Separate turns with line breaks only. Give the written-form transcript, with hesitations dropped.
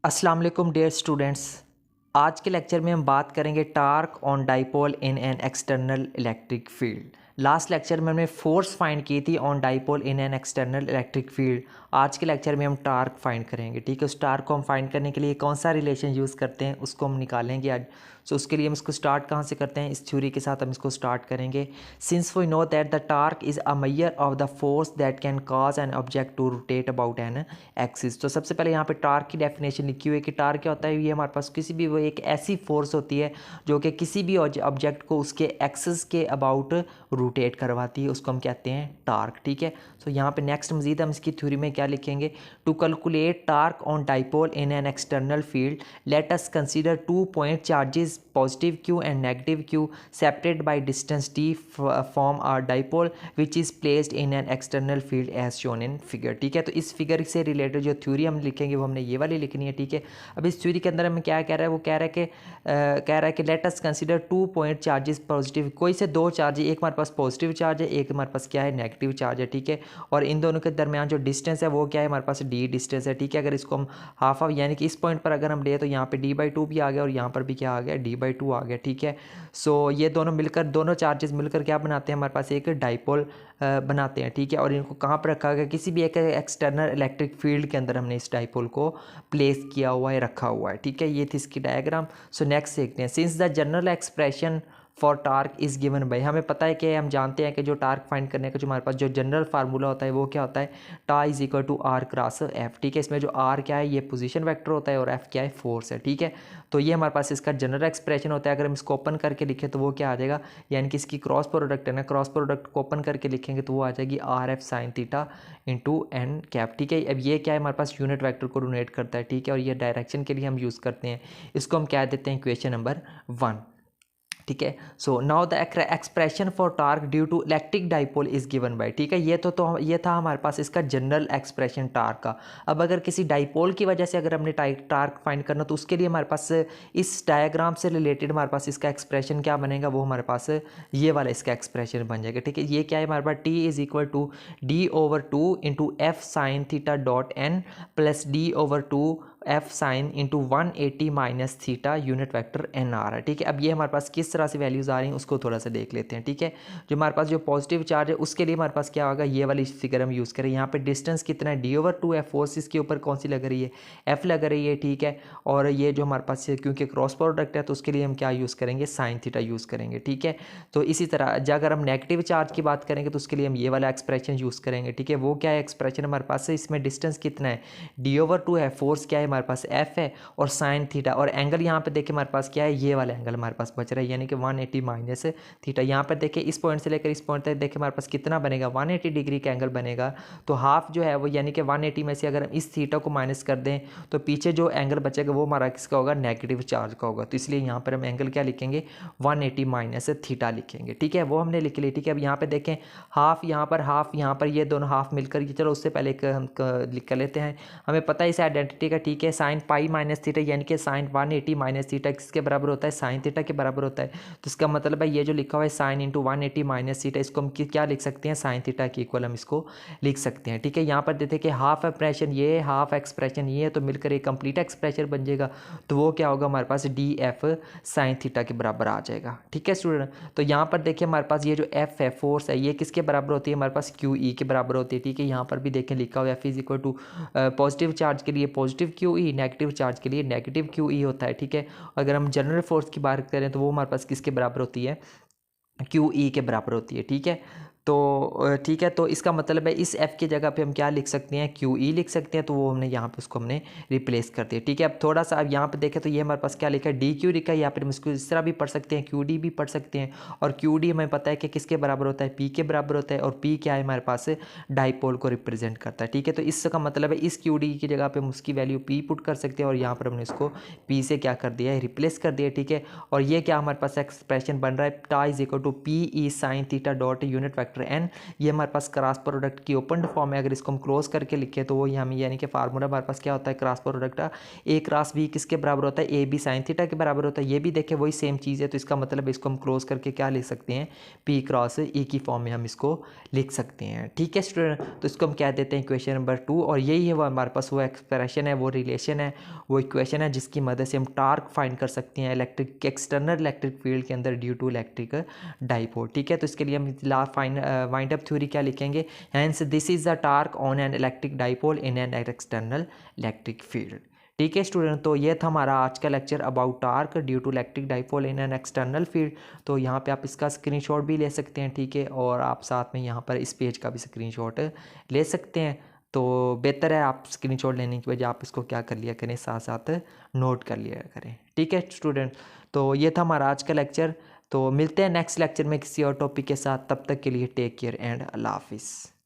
अस्सलाम वालेकुम dear students. आज के लेक्चर में हम बात करेंगे torque on dipole in an external electric field. Last lecture में हमने फोर्स फाइंड की थी on dipole in an external electric field. आज के लेक्चर में हम टार्क फाइंड करेंगे। ठीक है, उस टार्क को हम फाइंड करने के लिए कौन सा रिलेशन यूज़ करते हैं उसको हम निकालेंगे आज। सो उसके लिए हम इसको स्टार्ट कहाँ से करते हैं, इस थ्योरी के साथ हम इसको स्टार्ट करेंगे। Since we know that the torque is a measure of the force that can cause an object to rotate about an axis. तो सबसे पहले यहाँ पे टार्क की डेफिनेशन लिखी हुई है कि टार्क क्या होता है। ये हमारे पास किसी भी वो एक ऐसी फोर्स होती है जो कि किसी भी ऑब्जेक्ट को उसके एक्सिस के अबाउट रोटेट करवाती है, उसको हम कहते हैं टार्क। ठीक है, सो यहाँ पे नेक्स्ट मजीद हम इसकी थ्योरी में क्या लिखेंगे, to calculate torque on dipole in an external field let us consider 2 point charges positive q and negative q separate by distance d form or dipole which is placed in an external field as shown in figure. ठीक है, तो इस figure से related जो theory हम लिखेंगे वो हमने ये वाली लिखनी है। ठीक है, अब इस थ्योरी के अंदर हमें क्या कह रहा है, वो कह रहा है कि late us consider 2 point charges positive, कोई से दो चार्ज है, एक हमारे पास पॉजिटिव चार्ज है, एक हमारे पास क्या है नेगेटिव चार्ज है। ठीक है, और इन दोनों के दरमियान जो डिस्टेंस है वो क्या है, हमारे पास डी डिस्टेंस है। ठीक है, अगर इसको हम हाफ ऑफ यानी कि इस पॉइंट पर अगर हम ले तो यहाँ पे d/2 भी आ गया और यहाँ पर भी क्या आ गया d/2 आ गया। ठीक है, सो ये दोनों मिलकर, दोनों चार्जेस मिलकर क्या बनाते हैं, हमारे पास एक डाइपोल बनाते हैं। ठीक है, और इनको कहाँ पर रखा गया, किसी भी एक एक्सटर्नल इलेक्ट्रिक फील्ड के अंदर हमने इस डाइपोल को प्लेस किया हुआ है, रखा हुआ है। ठीक है, ये थी इसकी डायग्राम। सो नेक्स्ट देखते हैं, since the general expression for torque is given by, हमें पता है कि हम जानते हैं कि जो टार्क फाइंड करने का जो हमारे पास जो जनरल फार्मूला होता है वो क्या होता है, tau is equal to r cross F. ठीक है, इसमें जो आर क्या है ये पोजीशन वेक्टर होता है और एफ क्या है फोर्स है। ठीक है, तो ये हमारे पास इसका जनरल एक्सप्रेशन होता है। अगर हम इसको ओपन करके लिखें तो वो क्या आ जाएगा, यानी कि इसकी क्रॉस प्रोडक्ट है ना, क्रॉस प्रोडक्ट को ओपन करके लिखेंगे तो वो आ जाएगी r F sine theta into n cap. ठीक है, अब ये क्या है, हमारे पास यूनिट वेक्टर को डोनेट करता है। ठीक है, और ये डायरेक्शन के लिए हम यूज़ करते हैं, इसको हम कह देते हैं इक्वेशन नंबर 1। ठीक है, so now the expression for torque due to electric dipole is given by. ठीक है, ये था हमारे पास इसका जनरल एक्सप्रेशन टार्क का। अब अगर किसी डाइपोल की वजह से अगर हमने टार्क फाइंड करना तो उसके लिए हमारे पास इस डायग्राम से रिलेटेड हमारे पास इसका एक्सप्रेशन क्या बनेगा, वो हमारे पास ये वाला इसका एक्सप्रेशन बन जाएगा। ठीक है, ये क्या है हमारे पास, T is equal to d/2 into F sine theta dot N plus d/2 F sine into 180 minus theta unit vector N आ रहा है। ठीक है, अब ये हमारे पास किस तरह से वैल्यूज़ आ रही हैं उसको थोड़ा सा देख लेते हैं। ठीक है, जो हमारे पास जो पॉजिटिव चार्ज है उसके लिए हमारे पास क्या होगा, ये वाली फिगर हम यूज़ करें। यहाँ पे डिस्टेंस कितना है, d/2 है, फोर्स इसके ऊपर कौन सी लग रही है, एफ लग रही है। ठीक है, और ये जो हमारे पास क्योंकि क्रॉस प्रोडक्ट है तो उसके लिए हम क्या यूज़ करेंगे, साइन थीटा यूज़ करेंगे। ठीक है, तो इसी तरह अगर हम नेगेटिव चार्ज की बात करेंगे तो उसके लिए हम ये वाला एक्सप्रेशन यूज़ करेंगे। ठीक है, वो क्या है एक्सप्रेशन हमारे पास है, इसमें डिस्टेंस कितना है, d/2 है, फोर्स क्या है हमारे पास एफ है, और साइन थीटा, और एंगल यहाँ पे देखिए हमारे पास क्या है, ये वाला एंगल हमारे पास बच रहा है, यानी कि 180 माइनस थीटा। यहाँ पर देखिए इस पॉइंट से लेकर इस पॉइंट तक देखिए हमारे पास कितना बनेगा, 180 डिग्री का एंगल बनेगा। तो हाफ जो है वो यानी कि 180 में से अगर हम इस थीटा को माइनस कर दें तो पीछे जो एंगल बचेगा वो हमारा किसका होगा, नेगेटिव चार्ज का होगा। तो इसलिए यहाँ पर हम एंगल क्या लिखेंगे, 180 माइनस थीटा लिखेंगे। ठीक है, वो हमने लिख लिया। ठीक है, अब यहाँ पे देखें हाफ यहाँ पर ये दोनों हाफ मिलकर, चलो उससे पहले हम लिख कर लेते हैं। हमें पता है इस आइडेंटिटी का। ठीक है, साइन पाई माइनस थीटा यानी कि साइन 180 माइनस थीटा किसके बराबर होता है, साइन थीटा के बराबर होता है। तो इसका मतलब है ये जो लिखा हुआ है साइन इंटू 180 माइनस थीटा, इसको हम क्या लिख सकते हैं, साइन थीटा के इक्वल हम इसको लिख सकते हैं। ठीक है, यहाँ पर देते हैं कि हाफ एक्सप्रेशन ये, हाफ एक्सप्रेशन ये है, तो मिलकर एक कंप्लीट एक्सप्रेशन बन जाएगा। तो वो क्या होगा हमारे पास, डी एफ साइन थीटा के बराबर आ जाएगा। ठीक है स्टूडेंट, तो यहाँ पर देखिए हमारे पास ये जो एफ है फोर्स है ये किसके बराबर होती है, हमारे पास क्यू ई के बराबर होती है। ठीक है, यहाँ पर भी देखें लिखा हुआ F is equal to positive charge के लिए positive q E, negative charge के लिए नेगेटिव क्यू ई होता है। ठीक है, अगर हम जनरल फोर्स की बात करें तो वो हमारे पास किसके बराबर होती है, क्यू ई के बराबर होती है। ठीक है, तो ठीक है, तो इसका मतलब है इस एफ की जगह पे हम क्या लिख सकते हैं, क्यू ई लिख सकते हैं। तो वो हमने यहाँ पे उसको हमने रिप्लेस कर दिया। ठीक है, अब थोड़ा सा अब यहाँ पे देखें तो ये हमारे पास क्या लिखा है, डी क्यू लिखा है, या फिर हम इसको इस तरह भी पढ़ सकते हैं, क्यू डी भी पढ़ सकते हैं। और क्यू डी हमें पता है कि किसके बराबर होता है, पी के बराबर होता है, और पी क्या है हमारे पास, डाइपोल को रिप्रेजेंट करता है। ठीक है, तो इसका मतलब है इस क्यू डी की जगह पर हम उसकी वैल्यू पी पुट कर सकते हैं, और यहाँ पर हमने इसको पी से क्या कर दिया है, रिप्लेस कर दिया। ठीक है, और ये क्या हमारे पास एक्सप्रेशन बन रहा है, tau is equal to p E sine theta dot unit vector factor n, ये हमारे पास क्रॉस प्रोडक्ट की ओपन फॉर्म है। अगर इसको हम क्लोज करके लिखें तो वो हम यानी कि फार्मूला हमारे पास क्या होता है cross product A cross B किसके बराबर होता है, ए बी साइन थीटा के बराबर होता है। ये भी देखें वही सेम चीज़ है, तो इसका मतलब इसको हम क्लोज करके क्या लिख सकते हैं, पी क्रॉस ई की फॉर्म में हम इसको लिख सकते हैं। ठीक है स्टूडेंट, तो इसको हम क्या देते हैं इक्वेशन नंबर 2, और यही है वो हमारे पास वो एक्सप्रेशन है, वो रिलेशन है, वो इक्वेशन है जिसकी मदद से हम टार्क फाइंड कर सकते हैं इलेक्ट्रिक एक्सटर्नल इलेक्ट्रिक फील्ड के अंदर ड्यू टू इलेक्ट्रिक डाइपोल। ठीक है, तो इसके लिए हम वाइंड अप थ्योरी क्या लिखेंगे, hence this is the torque on an electric dipole in an external electric field. ठीक है स्टूडेंट, तो ये था हमारा आज का lecture about torque due to electric dipole in an external field. तो यहाँ पे आप इसका स्क्रीनशॉट भी ले सकते हैं। ठीक है, और आप साथ में यहाँ पर इस पेज का भी स्क्रीनशॉट ले सकते हैं। तो बेहतर है आप स्क्रीनशॉट लेने की वजह आप इसको क्या कर लिया करें, साथ साथ नोट कर लिया करें। ठीक है स्टूडेंट, तो ये था हमारा आज का लेक्चर। तो मिलते हैं नेक्स्ट लेक्चर में किसी और टॉपिक के साथ, तब तक के लिए टेक केयर एंड अल्लाह हाफिज़।